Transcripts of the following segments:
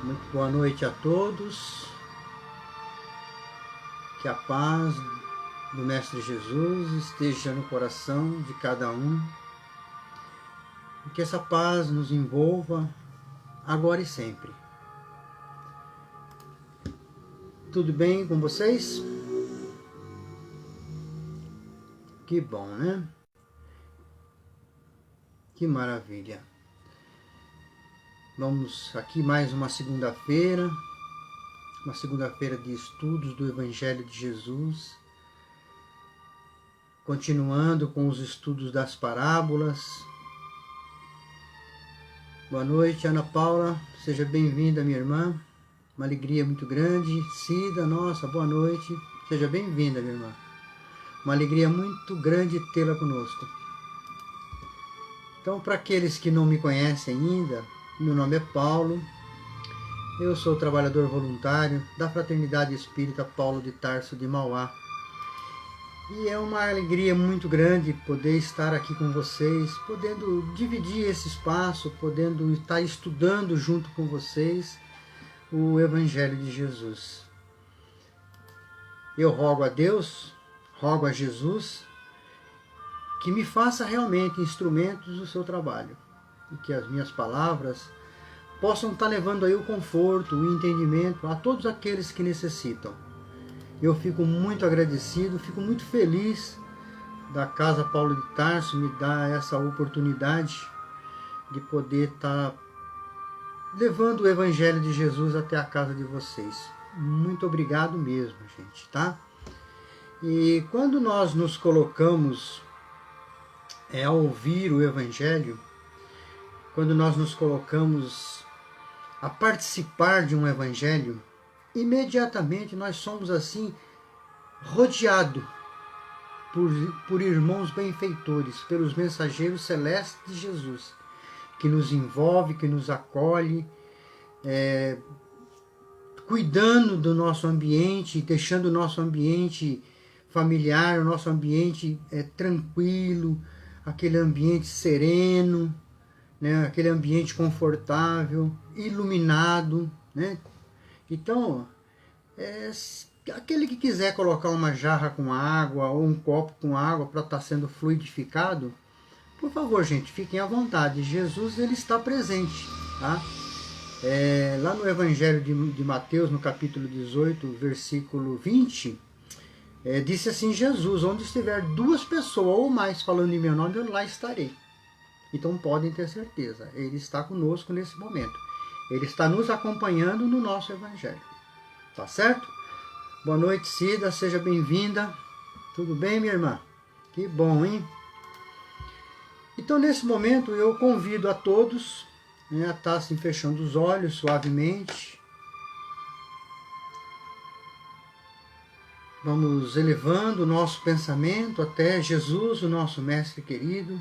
Muito boa noite a todos. Que a paz do Mestre Jesus esteja no coração de cada um. E que essa paz nos envolva agora e sempre. Tudo bem com vocês? Que bom, né? Que maravilha. Vamos aqui mais uma segunda-feira de estudos do Evangelho de Jesus, continuando com os estudos das parábolas. Boa noite, Ana Paula, seja bem-vinda, minha irmã, uma alegria muito grande. Cida, nossa, boa noite, seja bem-vinda, minha irmã, uma alegria muito grande tê-la conosco. Então, para aqueles que não me conhecem ainda, meu nome é Paulo. Eu sou trabalhador voluntário da Fraternidade Espírita Paulo de Tarso de Mauá. E é uma alegria muito grande poder estar aqui com vocês, podendo dividir esse espaço, podendo estar estudando junto com vocês o Evangelho de Jesus. Eu rogo a Deus, rogo a Jesus, que me faça realmente instrumentos do seu trabalho e que as minhas palavras possam estar levando aí o conforto, o entendimento a todos aqueles que necessitam. Eu fico muito agradecido, fico muito feliz da Casa Paulo de Tarso me dar essa oportunidade de poder estar levando o Evangelho de Jesus até a casa de vocês. Muito obrigado mesmo, gente, tá? E quando nós nos colocamos a ouvir o Evangelho, quando nós nos colocamos a participar de um Evangelho, imediatamente nós somos assim rodeados por irmãos benfeitores, pelos mensageiros celestes de Jesus, que nos envolve, que nos acolhe, cuidando do nosso ambiente, deixando o nosso ambiente familiar, o nosso ambiente tranquilo, aquele ambiente sereno, né, aquele ambiente confortável, iluminado, né? Então, aquele que quiser colocar uma jarra com água ou um copo com água para estar sendo fluidificado, por favor, gente, fiquem à vontade. Jesus, ele está presente, tá? Lá no Evangelho de Mateus, no capítulo 18, versículo 20, disse assim Jesus: onde estiver duas pessoas ou mais falando em meu nome, eu lá estarei. Então podem ter certeza, ele está conosco nesse momento. Ele está nos acompanhando no nosso Evangelho. Tá certo? Boa noite, Cida, seja bem-vinda. Tudo bem, minha irmã? Que bom, hein? Então, nesse momento, eu convido a todos a estar assim, fechando os olhos suavemente. Vamos elevando o nosso pensamento até Jesus, o nosso Mestre querido.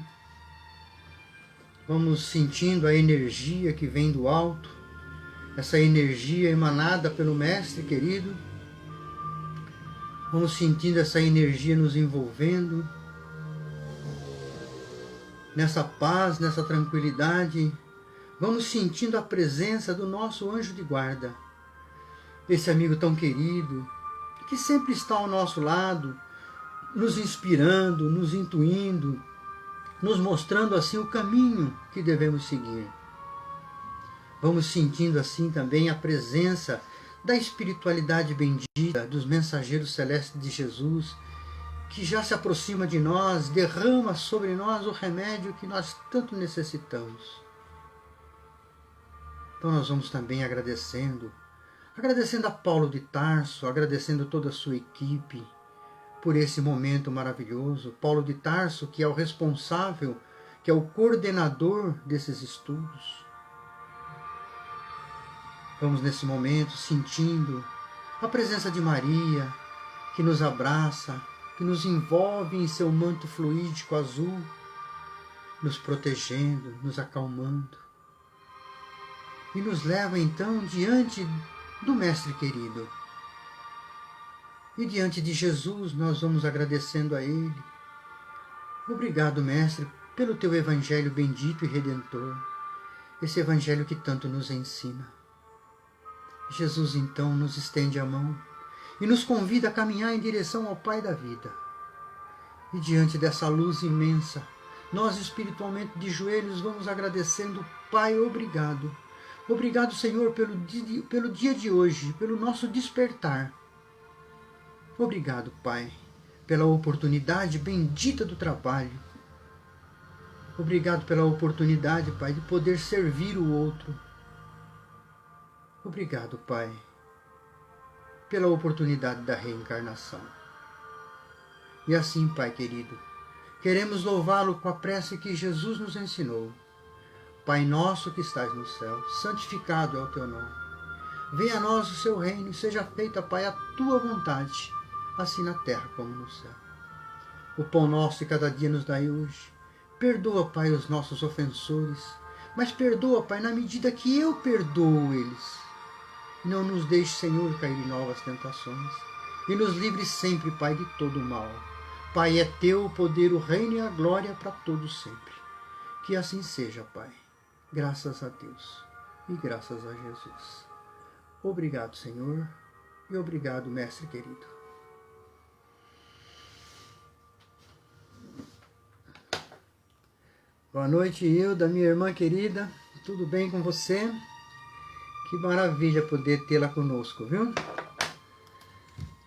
Vamos sentindo a energia que vem do alto, essa energia emanada pelo Mestre querido. Vamos sentindo essa energia nos envolvendo, nessa paz, nessa tranquilidade. Vamos sentindo a presença do nosso anjo de guarda, esse amigo tão querido, que sempre está ao nosso lado, nos inspirando, nos intuindo, nos mostrando assim o caminho que devemos seguir. Vamos sentindo assim também a presença da espiritualidade bendita, dos mensageiros celestes de Jesus, que já se aproxima de nós, derrama sobre nós o remédio que nós tanto necessitamos. Então nós vamos também agradecendo a Paulo de Tarso, agradecendo toda a sua equipe por esse momento maravilhoso. Paulo de Tarso, que é o responsável, que é o coordenador desses estudos. Vamos nesse momento sentindo a presença de Maria, que nos abraça, que nos envolve em seu manto fluídico azul, nos protegendo, nos acalmando. E nos leva então diante do Mestre querido. E diante de Jesus nós vamos agradecendo a Ele. Obrigado, Mestre, pelo teu Evangelho bendito e redentor, esse Evangelho que tanto nos ensina. Jesus então nos estende a mão e nos convida a caminhar em direção ao Pai da vida. E diante dessa luz imensa, nós espiritualmente de joelhos vamos agradecendo: Pai, obrigado. Obrigado, Senhor, pelo dia de hoje, pelo nosso despertar. Obrigado, Pai, pela oportunidade bendita do trabalho. Obrigado pela oportunidade, Pai, de poder servir o outro. Obrigado, Pai, pela oportunidade da reencarnação. E assim, Pai querido, queremos louvá-lo com a prece que Jesus nos ensinou. Pai nosso que estás no céu, santificado é o teu nome. Venha a nós o seu reino e seja feita, Pai, a tua vontade, assim na terra como no céu. O pão nosso de cada dia nos dai hoje. Perdoa, Pai, os nossos ofensores, mas perdoa, Pai, na medida que eu perdoo eles. Não nos deixe, Senhor, cair em novas tentações, e nos livre sempre, Pai, de todo o mal. Pai, é teu o poder, o reino e a glória para todos sempre. Que assim seja, Pai. Graças a Deus e graças a Jesus. Obrigado, Senhor, e obrigado, Mestre querido. Boa noite, Hilda, minha irmã querida. Tudo bem com você? Que maravilha poder tê-la conosco, viu?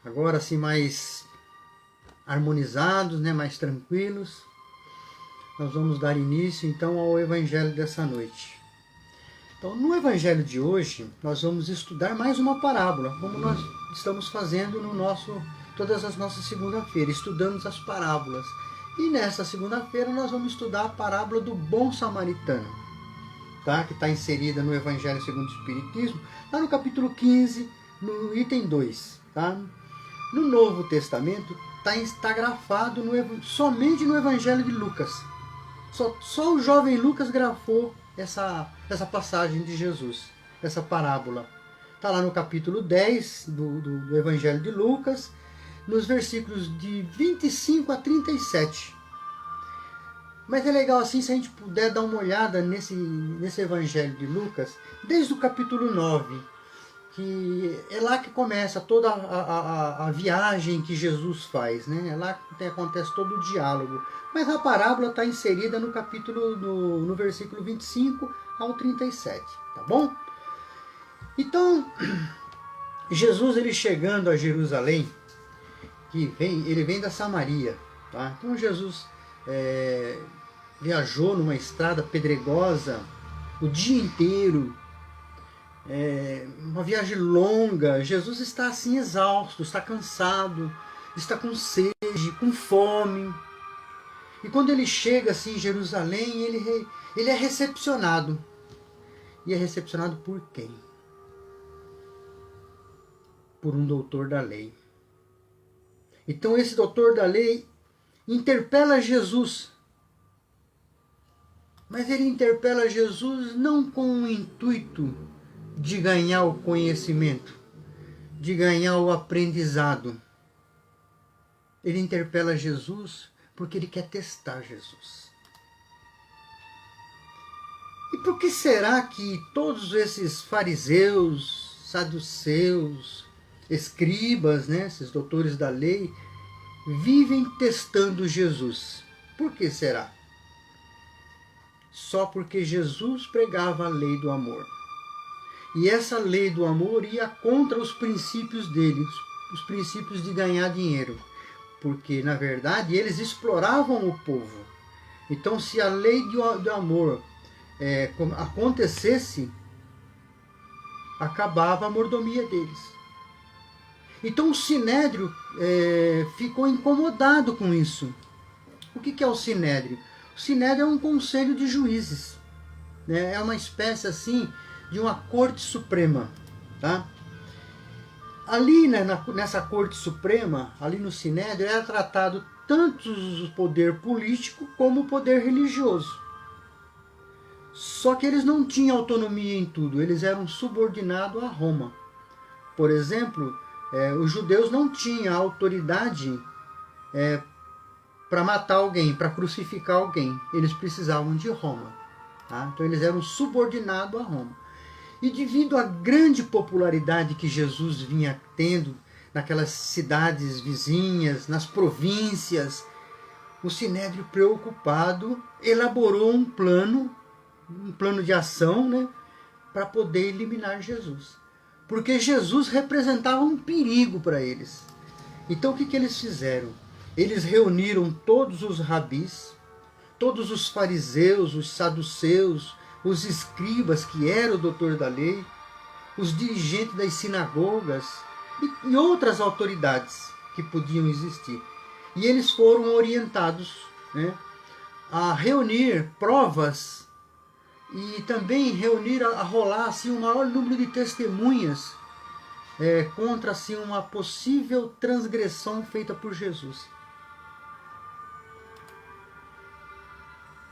Agora sim, mais harmonizados, né? Mais tranquilos. Nós vamos dar início então ao Evangelho dessa noite. Então, no Evangelho de hoje, nós vamos estudar mais uma parábola, como nós estamos fazendo todas as nossas segunda-feiras, estudamos as parábolas. E nesta segunda-feira nós vamos estudar a parábola do bom samaritano, tá? Que está inserida no Evangelho segundo o Espiritismo, lá no capítulo 15, no item 2. Tá? No Novo Testamento está grafado somente no Evangelho de Lucas. Só o jovem Lucas grafou essa passagem de Jesus, essa parábola. Está lá no capítulo 10 do Evangelho de Lucas, nos versículos de 25 a 37. Mas é legal assim, se a gente puder dar uma olhada nesse Evangelho de Lucas, desde o capítulo 9, que é lá que começa toda a viagem que Jesus faz, né? É lá que acontece todo o diálogo. Mas a parábola está inserida no capítulo, no versículo 25 ao 37, tá bom? Então, Jesus, ele chegando a Jerusalém, ele vem da Samaria, tá? Então Jesus viajou numa estrada pedregosa o dia inteiro, uma viagem longa. Jesus está assim exausto, está cansado, está com sede, com fome. E quando ele chega assim em Jerusalém, ele é recepcionado. E é recepcionado por quem? Por um doutor da lei. Então esse doutor da lei interpela Jesus. Mas ele interpela Jesus não com o intuito de ganhar o conhecimento, de ganhar o aprendizado. Ele interpela Jesus porque ele quer testar Jesus. E por que será que todos esses fariseus, saduceus, escribas, né, esses doutores da lei, vivem testando Jesus? Por que será? Só porque Jesus pregava a lei do amor. E essa lei do amor ia contra os princípios dele, os princípios de ganhar dinheiro. Porque, na verdade, eles exploravam o povo. Então, se a lei do amor acontecesse, acabava a mordomia deles. Então, o Sinédrio ficou incomodado com isso. O que é o Sinédrio? O Sinédrio é um conselho de juízes. Né? É uma espécie assim de uma corte suprema. Tá? Ali, né, nessa corte suprema, ali no Sinédrio, era tratado tanto o poder político como o poder religioso. Só que eles não tinham autonomia em tudo, eles eram subordinados a Roma. Por exemplo, os judeus não tinham autoridade para matar alguém, para crucificar alguém. Eles precisavam de Roma. Tá? Então eles eram subordinados a Roma. E devido à grande popularidade que Jesus vinha tendo naquelas cidades vizinhas, nas províncias, o Sinédrio, preocupado, elaborou um plano de ação, né, para poder eliminar Jesus. Porque Jesus representava um perigo para eles. Então o que eles fizeram? Eles reuniram todos os rabis, todos os fariseus, os saduceus, os escribas, que era o doutor da lei, os dirigentes das sinagogas e outras autoridades que podiam existir. E eles foram orientados, né, a reunir provas e também a rolar assim, o maior número de testemunhas contra assim, uma possível transgressão feita por Jesus.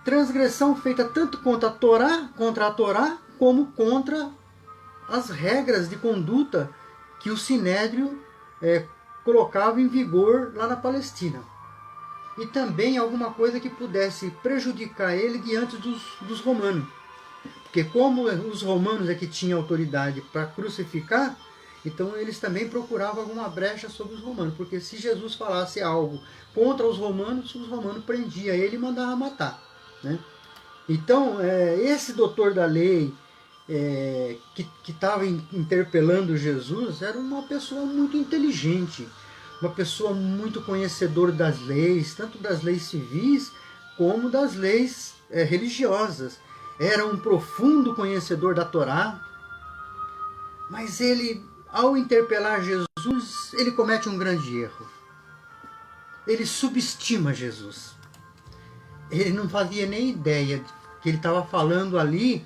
Transgressão feita tanto contra a Torá, como contra as regras de conduta que o Sinédrio colocava em vigor lá na Palestina. E também alguma coisa que pudesse prejudicar ele diante dos romanos. Porque como os romanos é que tinham autoridade para crucificar, então eles também procuravam alguma brecha sobre os romanos. Porque se Jesus falasse algo contra os romanos prendiam ele e mandavam matar. Né? Então, esse doutor da lei que estava interpelando Jesus era uma pessoa muito inteligente, uma pessoa muito conhecedora das leis, tanto das leis civis como das leis religiosas. Era um profundo conhecedor da Torá, mas ele, ao interpelar Jesus, ele comete um grande erro. Ele subestima Jesus. Ele não fazia nem ideia que ele estava falando ali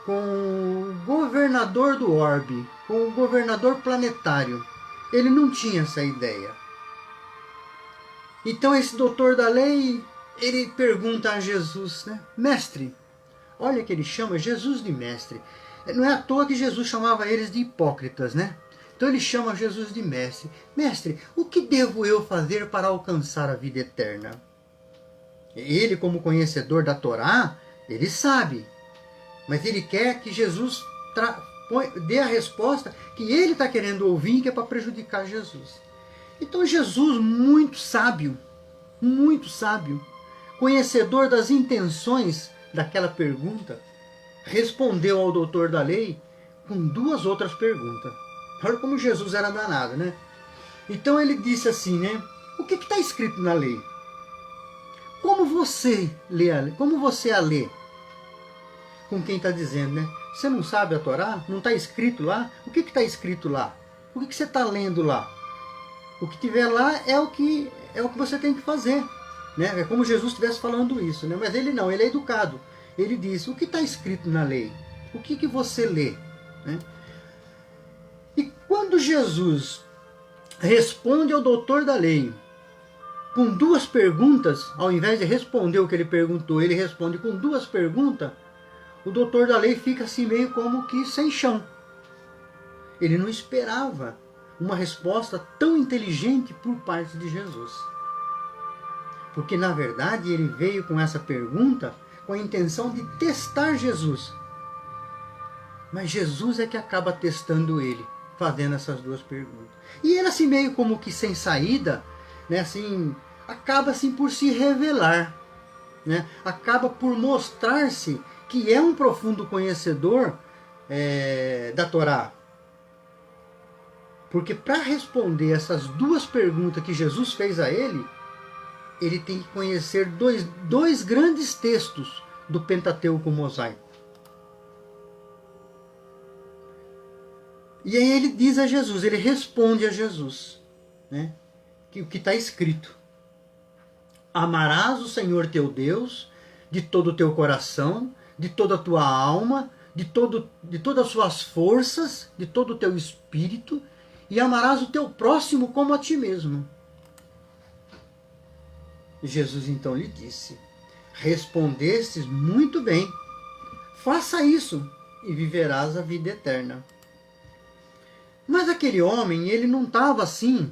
com o governador do orbe, com o governador planetário. Ele não tinha essa ideia. Então esse doutor da lei, ele pergunta a Jesus, né? Mestre, olha que ele chama Jesus de mestre. Não é à toa que Jesus chamava eles de hipócritas, né? Então ele chama Jesus de mestre. Mestre, o que devo eu fazer para alcançar a vida eterna? Ele, como conhecedor da Torá, ele sabe. Mas ele quer que Jesus dê a resposta que ele está querendo ouvir, que é para prejudicar Jesus. Então Jesus, muito sábio, conhecedor das intenções daquela pergunta, respondeu ao doutor da lei com duas outras perguntas. Olha como Jesus era danado, né? Então ele disse assim, né? O que está escrito na lei? Como você a lê? Com quem está dizendo, né? Você não sabe a Torá? Não está escrito lá? O que está escrito lá? O que você está lendo lá? O que tiver lá é o que você tem que fazer. Né? É como Jesus estivesse falando isso. Né? Mas ele não, ele é educado. Ele diz, o que está escrito na lei? O que você lê? Né? E quando Jesus responde ao doutor da lei com duas perguntas, ao invés de responder o que ele perguntou, ele responde com duas perguntas, o doutor da lei fica assim meio como que sem chão. Ele não esperava uma resposta tão inteligente por parte de Jesus. Porque, na verdade, ele veio com essa pergunta com a intenção de testar Jesus. Mas Jesus é que acaba testando ele, fazendo essas duas perguntas. E ele, assim, meio como que sem saída, né, assim, acaba assim, por se revelar. Né, acaba por mostrar-se que é um profundo conhecedor da Torá. Porque para responder essas duas perguntas que Jesus fez a ele tem que conhecer dois grandes textos do Pentateuco mosaico. E aí ele diz a Jesus, ele responde a Jesus, né, que o que está escrito. Amarás o Senhor teu Deus de todo o teu coração, de toda a tua alma, de todas as suas forças, de todo o teu espírito, e amarás o teu próximo como a ti mesmo. Jesus então lhe disse, respondestes muito bem, faça isso e viverás a vida eterna. Mas aquele homem, ele não estava assim,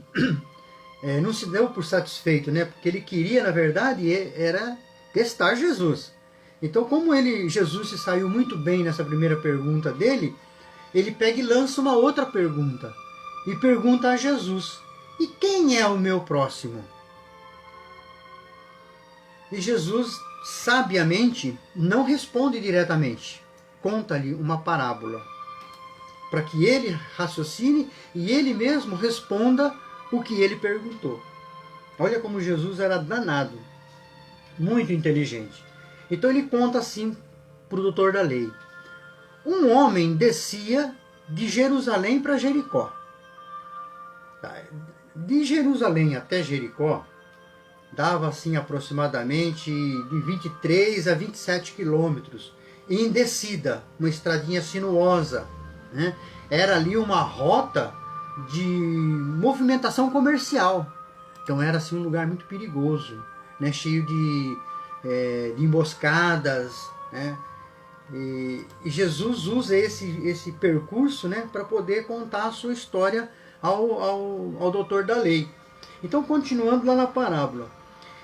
não se deu por satisfeito, né? Porque ele queria, na verdade, era testar Jesus. Então, como Jesus se saiu muito bem nessa primeira pergunta dele, ele pega e lança uma outra pergunta. E pergunta a Jesus: e quem é o meu próximo? E Jesus, sabiamente, não responde diretamente. Conta-lhe uma parábola, para que ele raciocine e ele mesmo responda o que ele perguntou. Olha como Jesus era danado, muito inteligente. Então ele conta assim para o doutor da lei: um homem descia de Jerusalém para Jericó. De Jerusalém até Jericó dava assim aproximadamente de 23 a 27 quilômetros, em descida, uma estradinha sinuosa, né? Era ali uma rota de movimentação comercial, então era assim um lugar muito perigoso, né? Cheio de emboscadas, né? E Jesus usa esse percurso, né, para poder contar a sua história ao doutor da lei. Então, continuando lá na parábola.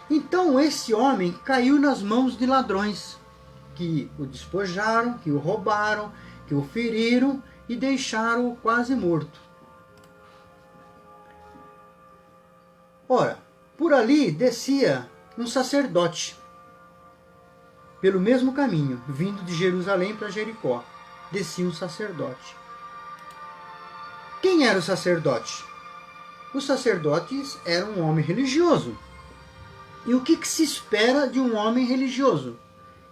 Então esse homem caiu nas mãos de ladrões, que o despojaram, que o roubaram, que o feriram e deixaram-o quase morto. Ora, por ali descia um sacerdote, pelo mesmo caminho, vindo de Jerusalém para Jericó. Descia um sacerdote. Quem era o sacerdote? Os sacerdotes eram um homem religioso. E o que se espera de um homem religioso?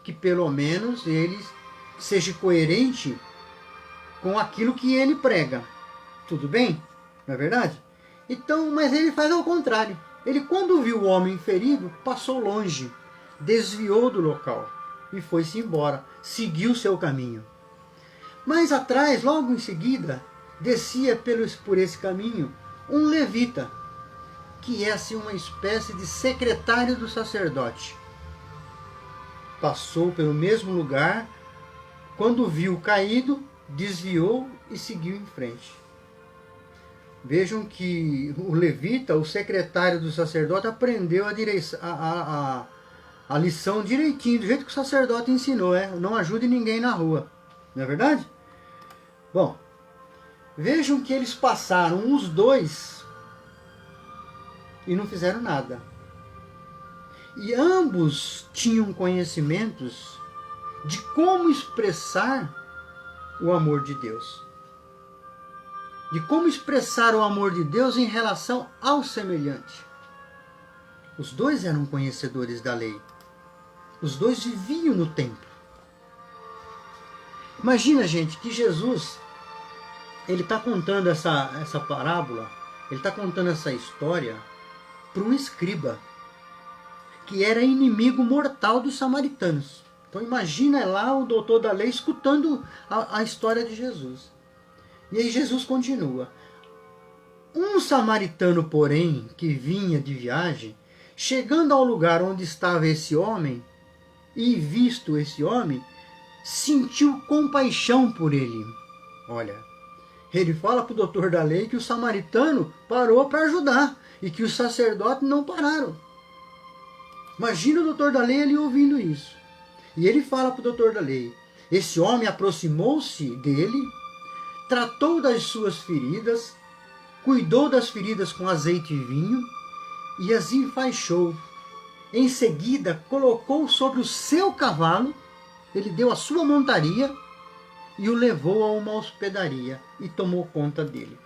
Que pelo menos ele seja coerente com aquilo que ele prega. Tudo bem? Não é verdade? Então, mas ele faz ao contrário. Ele, quando viu o homem ferido, passou longe, desviou do local e foi-se embora, seguiu seu caminho. Mas atrás, logo em seguida, descia por esse caminho um levita, que é assim uma espécie de secretário do sacerdote. Passou pelo mesmo lugar, quando viu caído, desviou e seguiu em frente. Vejam que o levita, o secretário do sacerdote, aprendeu a lição direitinho, do jeito que o sacerdote ensinou, não ajude ninguém na rua. Não é verdade? Bom, vejam que eles passaram os dois e não fizeram nada. E ambos tinham conhecimentos de como expressar o amor de Deus. De como expressar o amor de Deus em relação ao semelhante. Os dois eram conhecedores da lei. Os dois viviam no templo. Imagina, gente, que Jesus, ele está contando essa parábola, ele está contando essa história para um escriba, que era inimigo mortal dos samaritanos. Então imagina lá o doutor da lei escutando a história de Jesus. E aí Jesus continua. Um samaritano, porém, que vinha de viagem, chegando ao lugar onde estava esse homem, e visto esse homem, sentiu compaixão por ele. Olha, ele fala para o doutor da lei que o samaritano parou para ajudar e que os sacerdotes não pararam. Imagina o doutor da lei ali ouvindo isso. E ele fala para o doutor da lei: esse homem aproximou-se dele, tratou das suas feridas, cuidou das feridas com azeite e vinho e as enfaixou. Em seguida, colocou sobre o seu cavalo, ele deu a sua montaria e o levou a uma hospedaria e tomou conta dele.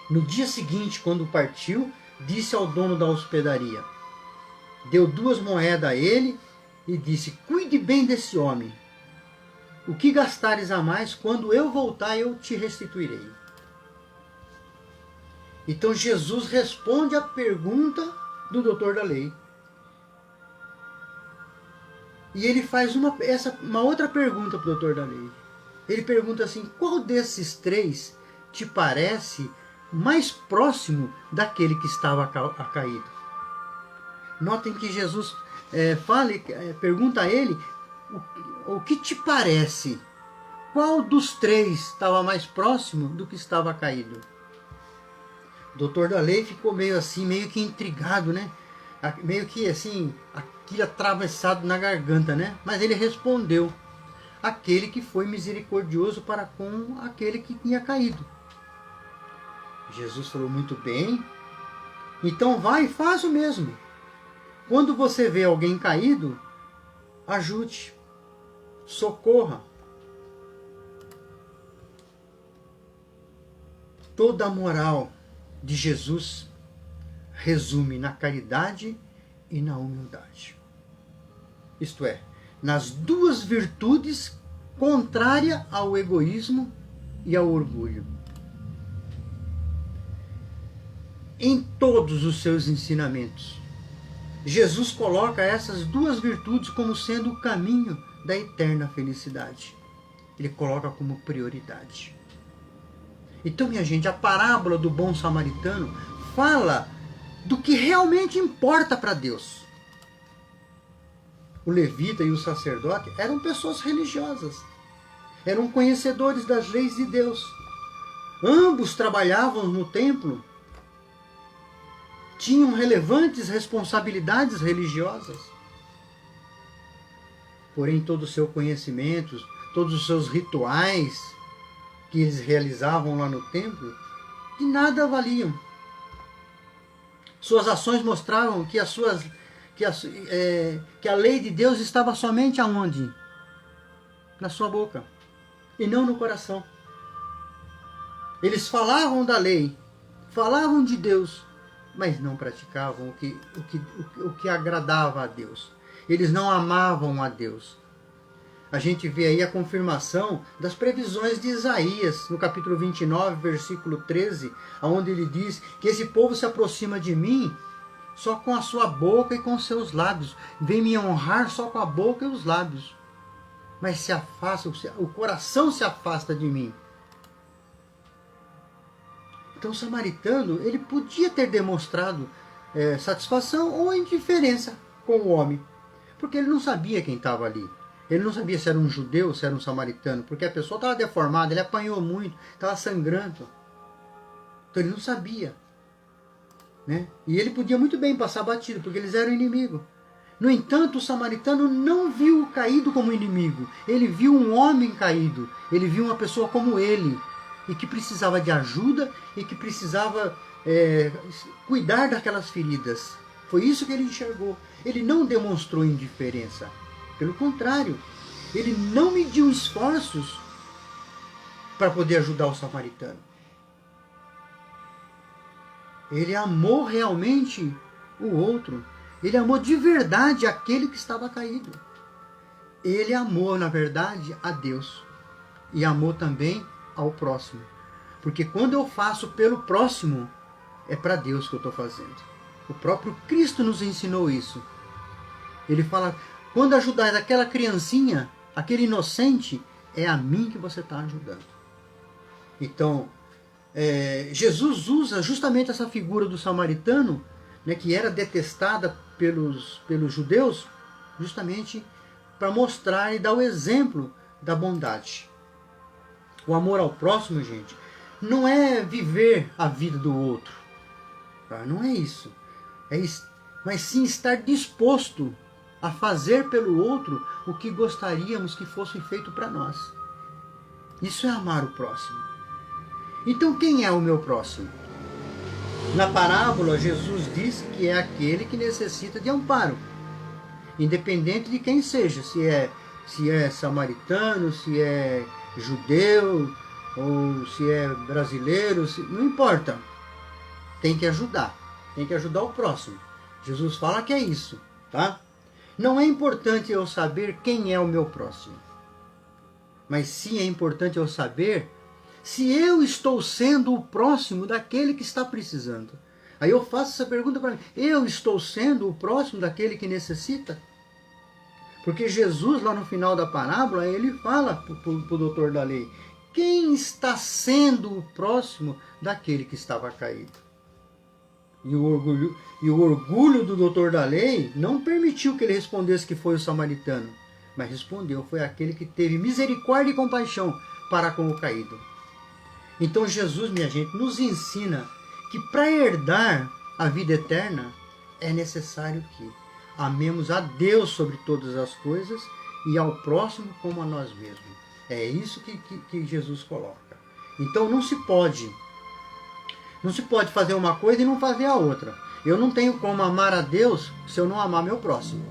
No dia seguinte, quando partiu, disse ao dono da hospedaria, deu 2 moedas a ele e disse: cuide bem desse homem. O que gastares a mais, quando eu voltar, eu te restituirei. Então Jesus responde à pergunta do doutor da lei. E ele faz uma outra pergunta para o doutor da lei. Ele pergunta assim: qual desses 3 te parece mais próximo daquele que estava caído? Notem que Jesus pergunta a ele: o que te parece? Qual dos 3 estava mais próximo do que estava caído? O doutor da lei ficou meio assim, meio que intrigado, né? Meio que assim, aquilo atravessado na garganta, né? Mas ele respondeu: aquele que foi misericordioso para com aquele que tinha caído. Jesus falou: muito bem, então vai e faz o mesmo. Quando você vê alguém caído, ajude, socorra. Toda a moral de Jesus resume na caridade e na humildade. Isto é, nas duas virtudes contrárias ao egoísmo e ao orgulho. Em todos os seus ensinamentos, Jesus coloca essas duas virtudes como sendo o caminho da eterna felicidade. Ele coloca como prioridade. Então, minha gente, a parábola do bom samaritano fala do que realmente importa para Deus. O levita e o sacerdote eram pessoas religiosas, eram conhecedores das leis de Deus. Ambos trabalhavam no templo, tinham relevantes responsabilidades religiosas. Porém, todo o seu conhecimento, todos os seus rituais que eles realizavam lá no templo, de nada valiam. Suas ações mostravam que a lei de Deus estava somente aonde? Na sua boca, e não no coração. Eles falavam da lei, falavam de Deus, mas não praticavam o que agradava a Deus. Eles não amavam a Deus. A gente vê aí a confirmação das previsões de Isaías, no capítulo 29, versículo 13, onde ele diz que esse povo se aproxima de mim só com a sua boca e com seus lábios. Vem me honrar só com a boca e os lábios. Mas se afasta, o coração se afasta de mim. Então o samaritano, ele podia ter demonstrado satisfação ou indiferença com o homem, porque ele não sabia quem estava ali. Ele não sabia se era um judeu, se era um samaritano, porque a pessoa estava deformada, ele apanhou muito, estava sangrando. Então ele não sabia. Né? E ele podia muito bem passar batido, porque eles eram inimigos. No entanto, o samaritano não viu o caído como inimigo. Ele viu um homem caído. Ele viu uma pessoa como ele, e que precisava de ajuda e que precisava cuidar daquelas feridas. Foi isso que ele enxergou. Ele não demonstrou indiferença. Pelo contrário, ele não mediu esforços para poder ajudar o samaritano. Ele amou realmente o outro. Ele amou de verdade aquele que estava caído. Ele amou, na verdade, a Deus. E amou também ao próximo. Porque quando eu faço pelo próximo, é para Deus que eu estou fazendo. O próprio Cristo nos ensinou isso. Ele fala, quando ajudar aquela criancinha, aquele inocente, é a mim que você está ajudando. Então, Jesus usa justamente essa figura do samaritano, né, que era detestada pelos judeus, justamente para mostrar e dar o exemplo da bondade. O amor ao próximo, gente, não é viver a vida do outro. Tá? Não é isso. Mas sim estar disposto a fazer pelo outro o que gostaríamos que fosse feito para nós. Isso é amar o próximo. Então, quem é o meu próximo? Na parábola, Jesus diz que é aquele que necessita de amparo, independente de quem seja, se é samaritano, se é judeu, ou se é brasileiro, não importa. Tem que ajudar o próximo. Jesus fala que é isso, tá? Não é importante eu saber quem é o meu próximo, mas sim é importante eu saber se eu estou sendo o próximo daquele que está precisando. Aí eu faço essa pergunta para mim, eu estou sendo o próximo daquele que necessita? Porque Jesus, lá no final da parábola, ele fala para o doutor da lei, quem está sendo o próximo daquele que estava caído? E o orgulho do doutor da lei não permitiu que ele respondesse que foi o samaritano, mas respondeu, foi aquele que teve misericórdia e compaixão para com o caído. Então Jesus, minha gente, nos ensina que para herdar a vida eterna é necessário que amemos a Deus sobre todas as coisas e ao próximo como a nós mesmos. É isso que Jesus coloca. Então não se pode fazer uma coisa e não fazer a outra. Eu não tenho como amar a Deus se eu não amar meu próximo.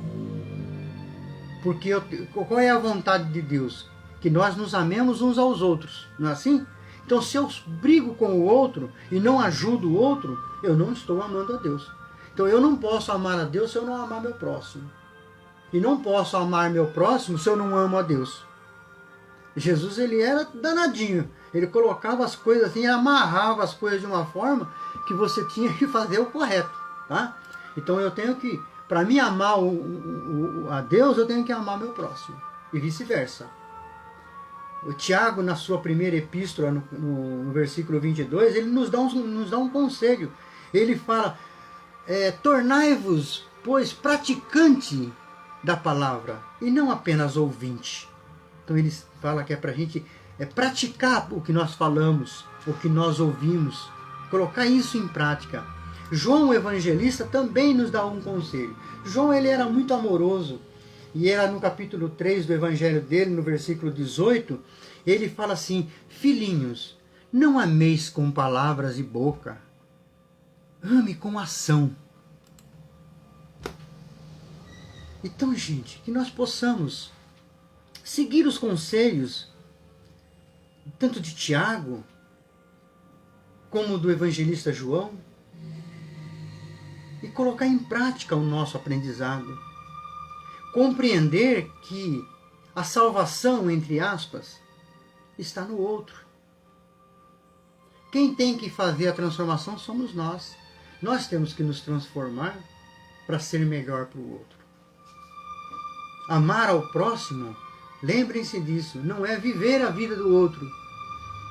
Porque qual é a vontade de Deus? Que nós nos amemos uns aos outros, não é assim? Então se eu brigo com o outro e não ajudo o outro, eu não estou amando a Deus. Então eu não posso amar a Deus se eu não amar meu próximo. E não posso amar meu próximo se eu não amo a Deus. Jesus, ele era danadinho. Ele colocava as coisas assim, amarrava as coisas de uma forma que você tinha que fazer o correto, tá? Então eu tenho que, para mim amar a Deus, eu tenho que amar meu próximo. E vice-versa. O Tiago, na sua primeira epístola, no versículo 22, ele nos dá um conselho. Ele fala, tornai-vos, pois, praticante da palavra, e não apenas ouvinte. Então ele fala que é para a gente praticar o que nós falamos, o que nós ouvimos, colocar isso em prática. João, o evangelista, também nos dá um conselho. João, ele era muito amoroso, e era no capítulo 3 do evangelho dele, no versículo 18, ele fala assim, filhinhos, não ameis com palavras e boca, ame com ação. Então, gente, que nós possamos seguir os conselhos, tanto de Tiago, como do evangelista João, e colocar em prática o nosso aprendizado. Compreender que a salvação, entre aspas, está no outro. Quem tem que fazer a transformação somos nós. Nós temos que nos transformar para ser melhor para o outro. Amar ao próximo, lembrem-se disso, não é viver a vida do outro,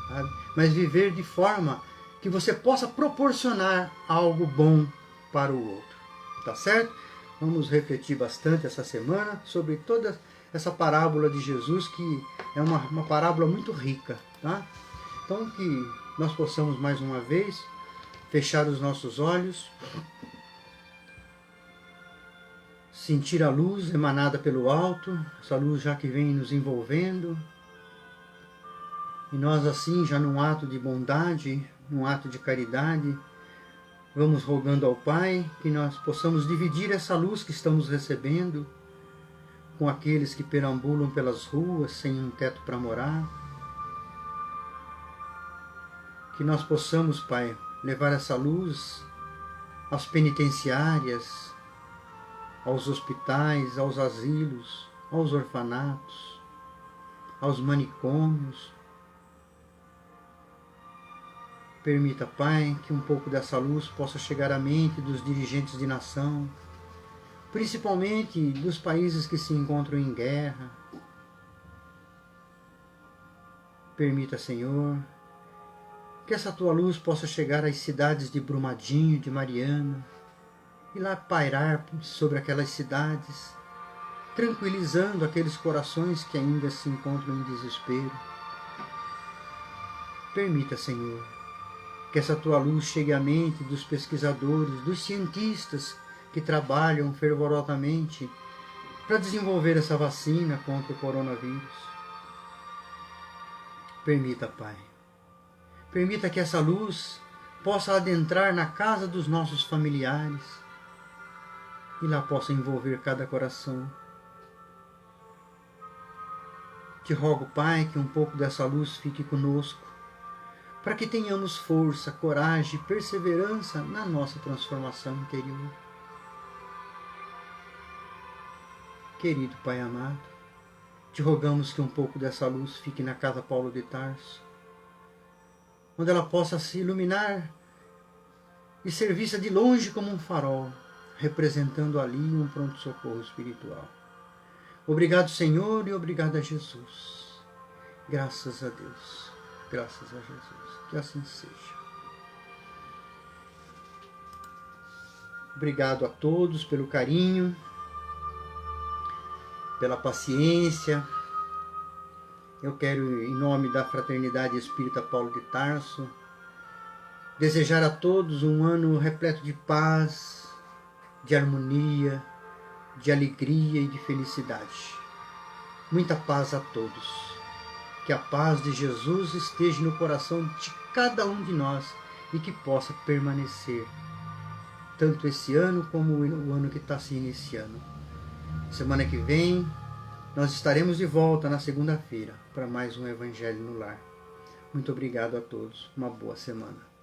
sabe? Mas viver de forma que você possa proporcionar algo bom para o outro. Tá certo? Vamos refletir bastante essa semana sobre toda essa parábola de Jesus, que é uma parábola muito rica. Tá? Então que nós possamos mais uma vez fechar os nossos olhos, sentir a luz emanada pelo alto, essa luz já que vem nos envolvendo, e nós assim, já num ato de bondade, num ato de caridade, vamos rogando ao Pai que nós possamos dividir essa luz que estamos recebendo com aqueles que perambulam pelas ruas sem um teto para morar. Que nós possamos, Pai, levar essa luz às penitenciárias, aos hospitais, aos asilos, aos orfanatos, aos manicômios. Permita, Pai, que um pouco dessa luz possa chegar à mente dos dirigentes de nação, principalmente dos países que se encontram em guerra. Permita, Senhor, que essa Tua luz possa chegar às cidades de Brumadinho, de Mariana, e lá pairar sobre aquelas cidades, tranquilizando aqueles corações que ainda se encontram em desespero. Permita, Senhor, que essa Tua luz chegue à mente dos pesquisadores, dos cientistas que trabalham fervorosamente para desenvolver essa vacina contra o coronavírus. Permita, Pai. Permita que essa luz possa adentrar na casa dos nossos familiares e lá possa envolver cada coração. Te rogo, Pai, que um pouco dessa luz fique conosco, para que tenhamos força, coragem e perseverança na nossa transformação interior. Querido Pai amado, te rogamos que um pouco dessa luz fique na casa Paulo de Tarso, onde ela possa se iluminar e ser vista de longe como um farol, representando ali um pronto-socorro espiritual. Obrigado, Senhor, e obrigado a Jesus. Graças a Deus. Graças a Jesus. Que assim seja. Obrigado a todos pelo carinho, pela paciência. Eu quero, em nome da Fraternidade Espírita Paulo de Tarso, desejar a todos um ano repleto de paz, de harmonia, de alegria e de felicidade. Muita paz a todos. Que a paz de Jesus esteja no coração de cada um de nós e que possa permanecer, tanto esse ano como o ano que está se iniciando. Semana que vem, nós estaremos de volta na segunda-feira para mais um Evangelho no Lar. Muito obrigado a todos. Uma boa semana.